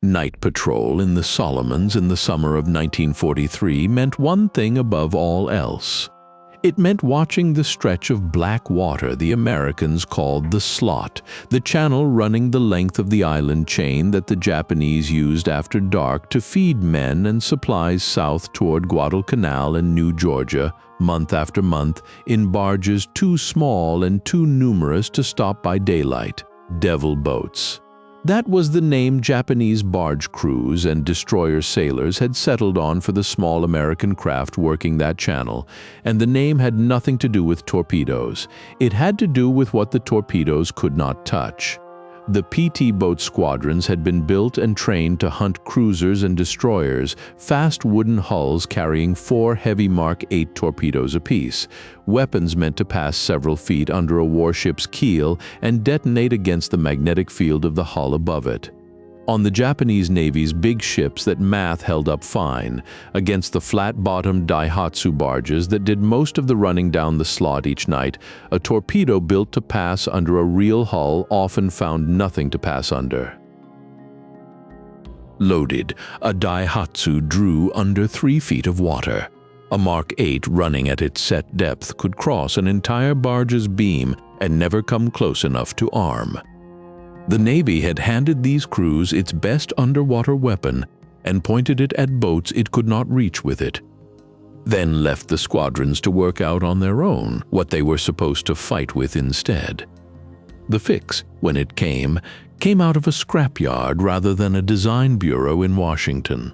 Night patrol in the Solomons in the summer of 1943 meant one thing above all else. It meant watching the stretch of black water the Americans called the Slot, the channel running the length of the island chain that the Japanese used after dark to feed men and supplies south toward Guadalcanal and New Georgia, month after month, in barges too small and too numerous to stop by daylight, devil boats. That was the name Japanese barge crews and destroyer sailors had settled on for the small American craft working that channel, and the name had nothing to do with torpedoes. It had to do with what the torpedoes could not touch. The PT boat squadrons had been built and trained to hunt cruisers and destroyers, fast wooden hulls carrying 4 heavy Mark 8 torpedoes apiece, weapons meant to pass several feet under a warship's keel and detonate against the magnetic field of the hull above it. On the Japanese Navy's big ships that math held up fine, against the flat-bottomed Daihatsu barges that did most of the running down the Slot each night, a torpedo built to pass under a real hull often found nothing to pass under. Loaded, a Daihatsu drew under 3 feet of water. A Mark 8 running at its set depth could cross an entire barge's beam and never come close enough to arm. The Navy had handed these crews its best underwater weapon and pointed it at boats it could not reach with it, then left the squadrons to work out on their own what they were supposed to fight with instead. The fix, when it came out of a scrapyard rather than a design bureau in Washington.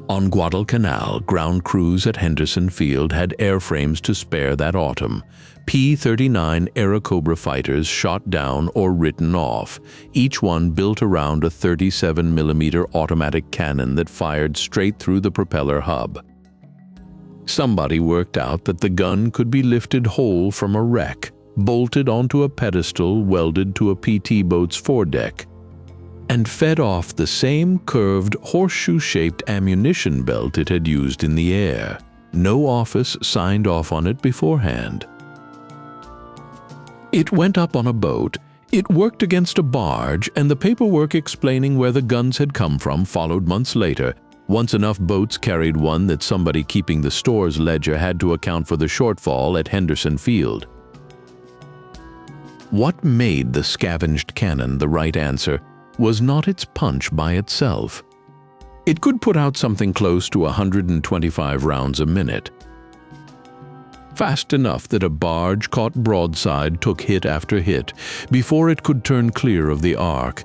On Guadalcanal, ground crews at Henderson Field had airframes to spare that autumn. P-39 Airacobra fighters shot down or written off, each one built around a 37mm automatic cannon that fired straight through the propeller hub. Somebody worked out that the gun could be lifted whole from a wreck, bolted onto a pedestal welded to a PT boat's foredeck, and fed off the same curved, horseshoe-shaped ammunition belt it had used in the air. No office signed off on it beforehand. It went up on a boat, it worked against a barge, and the paperwork explaining where the guns had come from followed months later, once enough boats carried one that somebody keeping the store's ledger had to account for the shortfall at Henderson Field. What made the scavenged cannon the right answer was not its punch by itself. It could put out something close to 125 rounds a minute, fast enough that a barge caught broadside took hit after hit before it could turn clear of the arc.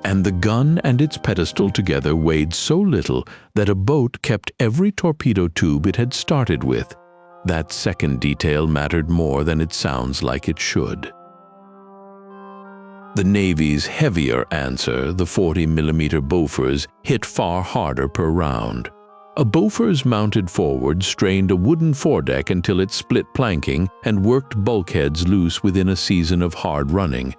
And the gun and its pedestal together weighed so little that a boat kept every torpedo tube it had started with. That second detail mattered more than it sounds like it should. The Navy's heavier answer, the 40mm Bofors, hit far harder per round. A Bofors mounted forward strained a wooden foredeck until it split planking and worked bulkheads loose within a season of hard running.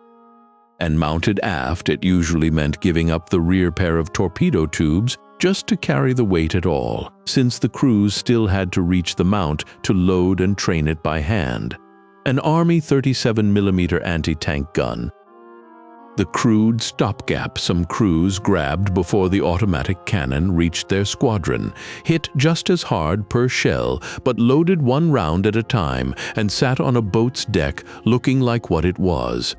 And mounted aft, it usually meant giving up the rear pair of torpedo tubes just to carry the weight at all, since the crews still had to reach the mount to load and train it by hand. An Army 37mm anti-tank gun, the crude stopgap some crews grabbed before the automatic cannon reached their squadron, hit just as hard per shell, but loaded one round at a time and sat on a boat's deck looking like what it was.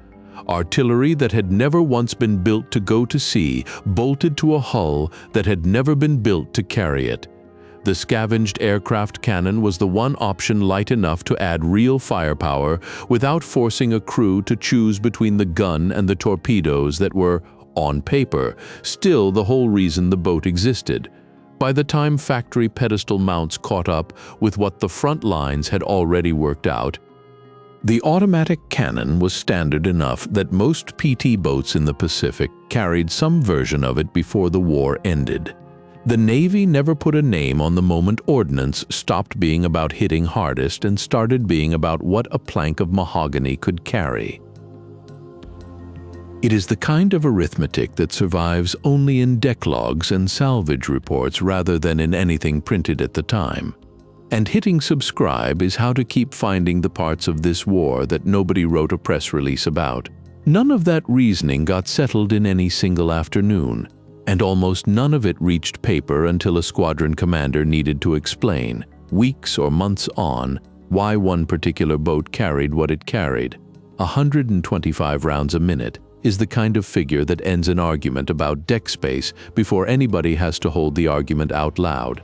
Artillery that had never once been built to go to sea, bolted to a hull that had never been built to carry it. The scavenged aircraft cannon was the one option light enough to add real firepower without forcing a crew to choose between the gun and the torpedoes that were, on paper, still the whole reason the boat existed. By the time factory pedestal mounts caught up with what the front lines had already worked out, the automatic cannon was standard enough that most PT boats in the Pacific carried some version of it before the war ended. The Navy never put a name on the moment ordnance stopped being about hitting hardest and started being about what a plank of mahogany could carry. It is the kind of arithmetic that survives only in decklogs and salvage reports rather than in anything printed at the time. And hitting subscribe is how to keep finding the parts of this war that nobody wrote a press release about. None of that reasoning got settled in any single afternoon, and almost none of it reached paper until a squadron commander needed to explain, weeks or months on, why one particular boat carried what it carried. 125 rounds a minute is the kind of figure that ends an argument about deck space before anybody has to hold the argument out loud.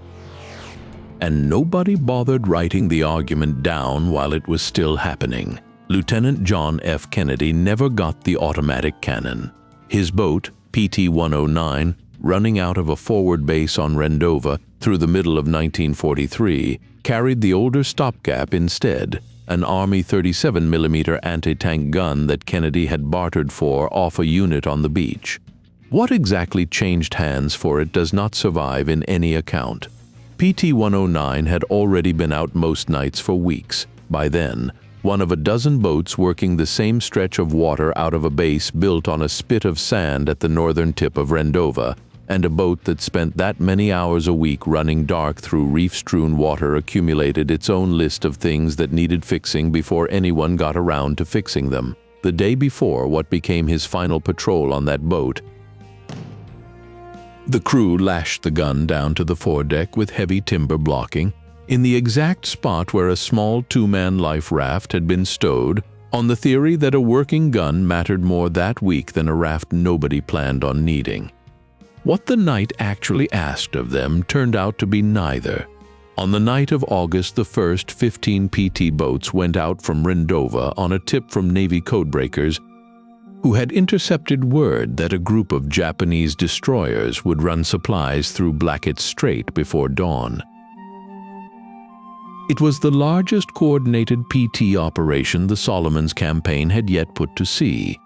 And nobody bothered writing the argument down while it was still happening. Lieutenant John F. Kennedy never got the automatic cannon. His boat, PT-109, running out of a forward base on Rendova through the middle of 1943, carried the older stopgap instead, an Army 37mm anti-tank gun that Kennedy had bartered for off a unit on the beach. What exactly changed hands for it does not survive in any account. PT-109 had already been out most nights for weeks. By then, one of a dozen boats working the same stretch of water out of a base built on a spit of sand at the northern tip of Rendova, and a boat that spent that many hours a week running dark through reef-strewn water accumulated its own list of things that needed fixing before anyone got around to fixing them. The day before what became his final patrol on that boat, the crew lashed the gun down to the foredeck with heavy timber blocking, in the exact spot where a small two-man life raft had been stowed, on the theory that a working gun mattered more that week than a raft nobody planned on needing. What the night actually asked of them turned out to be neither. On the night of August the 1st, 15 PT boats went out from Rendova on a tip from Navy codebreakers who had intercepted word that a group of Japanese destroyers would run supplies through Blackett Strait before dawn. It was the largest coordinated PT operation the Solomons campaign had yet put to sea.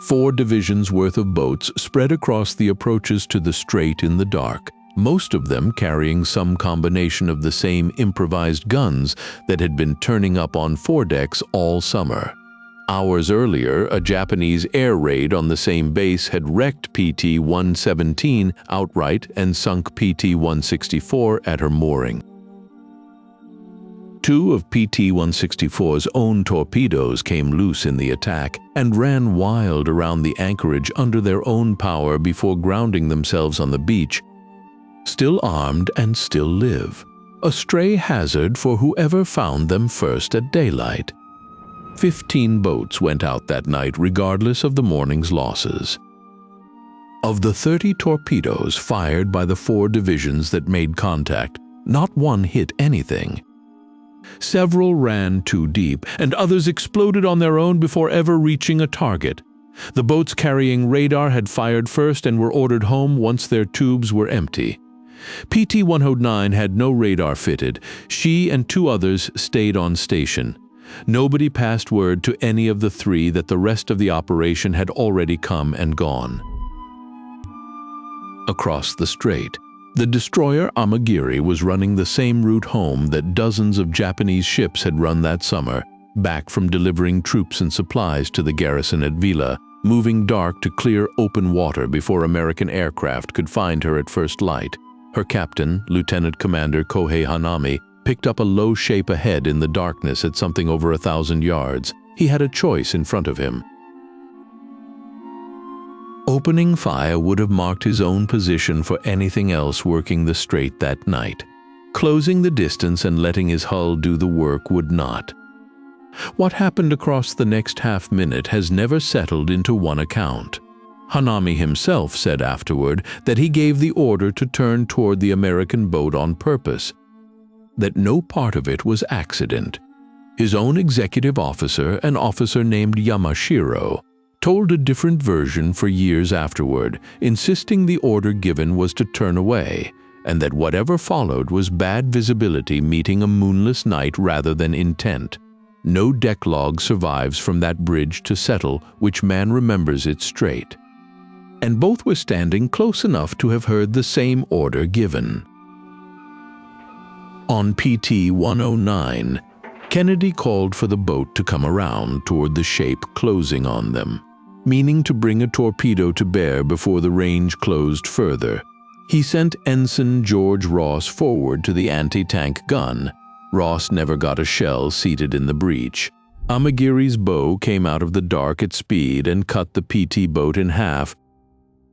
4 divisions worth of boats spread across the approaches to the strait in the dark, most of them carrying some combination of the same improvised guns that had been turning up on foredecks all summer. Hours earlier, a Japanese air raid on the same base had wrecked PT-117 outright and sunk PT-164 at her mooring. 2 of PT-164's own torpedoes came loose in the attack and ran wild around the anchorage under their own power before grounding themselves on the beach, still armed and still live, a stray hazard for whoever found them first at daylight. 15 boats went out that night regardless of the morning's losses. Of the 30 torpedoes fired by the 4 divisions that made contact, not one hit anything. Several ran too deep, and others exploded on their own before ever reaching a target. The boats carrying radar had fired first and were ordered home once their tubes were empty. PT-109 had no radar fitted. She and 2 others stayed on station. Nobody passed word to any of the 3 that the rest of the operation had already come and gone. Across the strait, the destroyer Amagiri was running the same route home that dozens of Japanese ships had run that summer, back from delivering troops and supplies to the garrison at Vila, moving dark to clear open water before American aircraft could find her at first light. Her captain, Lieutenant Commander Kohei Hanami, picked up a low shape ahead in the darkness at something over 1,000 yards. He had a choice in front of him. Opening fire would have marked his own position for anything else working the strait that night. Closing the distance and letting his hull do the work would not. What happened across the next half-minute has never settled into one account. Hanami himself said afterward that he gave the order to turn toward the American boat on purpose, that no part of it was accident. His own executive officer, an officer named Yamashiro, told a different version for years afterward, insisting the order given was to turn away, and that whatever followed was bad visibility meeting a moonless night rather than intent. No deck log survives from that bridge to settle which man remembers it straight. And both were standing close enough to have heard the same order given. On PT-109, Kennedy called for the boat to come around toward the shape closing on them, meaning to bring a torpedo to bear before the range closed further. He sent Ensign George Ross forward to the anti-tank gun. Ross never got a shell seated in the breech. Amagiri's bow came out of the dark at speed and cut the PT boat in half,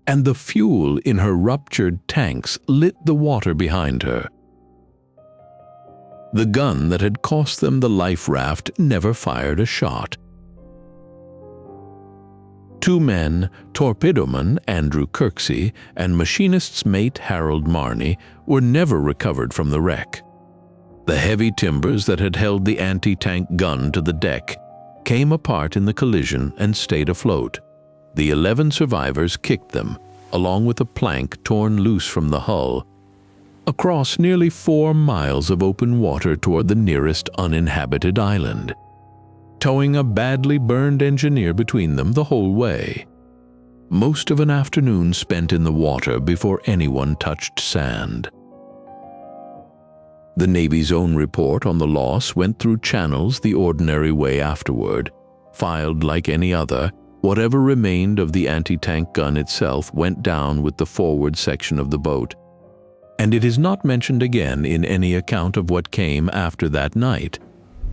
and the fuel in her ruptured tanks lit the water behind her. The gun that had cost them the life raft never fired a shot. Two men, torpedoman Andrew Kirksey and machinist's mate Harold Marney, were never recovered from the wreck. The heavy timbers that had held the anti-tank gun to the deck came apart in the collision and stayed afloat. The 11 survivors kicked them, along with a plank torn loose from the hull, across nearly 4 miles of open water toward the nearest uninhabited island, towing a badly burned engineer between them the whole way. Most of an afternoon spent in the water before anyone touched sand. The Navy's own report on the loss went through channels the ordinary way afterward. Filed like any other, whatever remained of the anti-tank gun itself went down with the forward section of the boat, and it is not mentioned again in any account of what came after that night.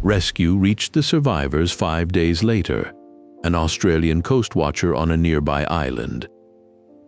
Rescue reached the survivors 5 days later, an Australian coast watcher on a nearby island.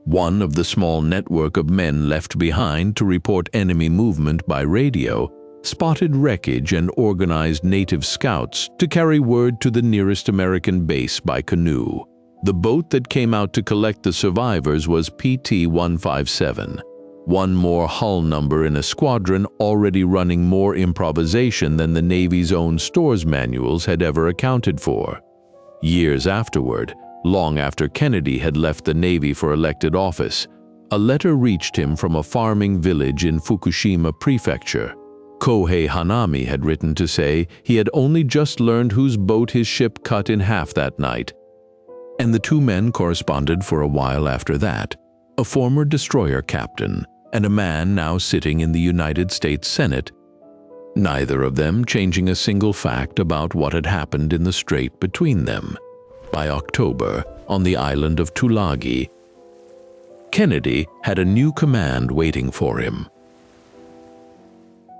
One of the small network of men left behind to report enemy movement by radio spotted wreckage and organized native scouts to carry word to the nearest American base by canoe. The boat that came out to collect the survivors was PT-157, one more hull number in a squadron already running more improvisation than the Navy's own stores manuals had ever accounted for. Years afterward, long after Kennedy had left the Navy for elected office, a letter reached him from a farming village in Fukushima Prefecture. Kohei Hanami had written to say he had only just learned whose boat his ship cut in half that night, and the two men corresponded for a while after that, a former destroyer captain and a man now sitting in the United States Senate, neither of them changing a single fact about what had happened in the strait between them. By October, on the island of Tulagi, Kennedy had a new command waiting for him.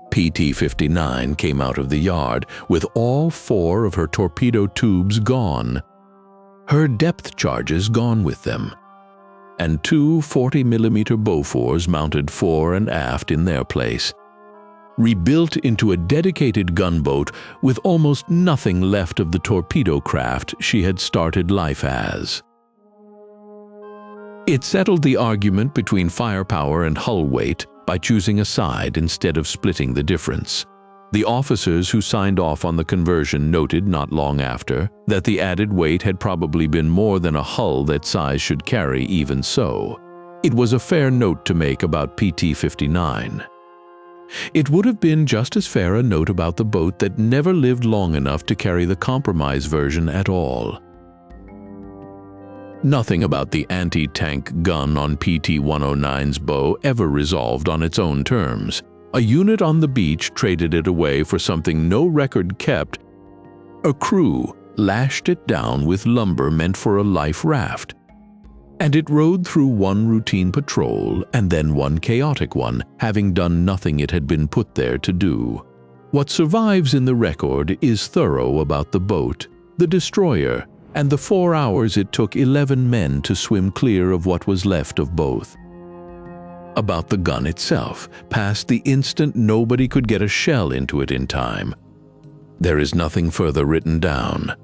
PT-59 came out of the yard with all 4 of her torpedo tubes gone, her depth charges gone with them, and 2 40mm Bofors mounted fore and aft in their place, rebuilt into a dedicated gunboat with almost nothing left of the torpedo craft she had started life as. It settled the argument between firepower and hull weight by choosing a side instead of splitting the difference. The officers who signed off on the conversion noted not long after that the added weight had probably been more than a hull that size should carry even so. It was a fair note to make about PT-59. It would have been just as fair a note about the boat that never lived long enough to carry the compromise version at all. Nothing about the anti-tank gun on PT-109's bow ever resolved on its own terms. A unit on the beach traded it away for something no record kept. A crew lashed it down with lumber meant for a life raft, and it rode through one routine patrol and then one chaotic one, having done nothing it had been put there to do. What survives in the record is thorough about the boat, the destroyer, and the 4 hours it took 11 men to swim clear of what was left of both. About the gun itself, past the instant nobody could get a shell into it in time, there is nothing further written down.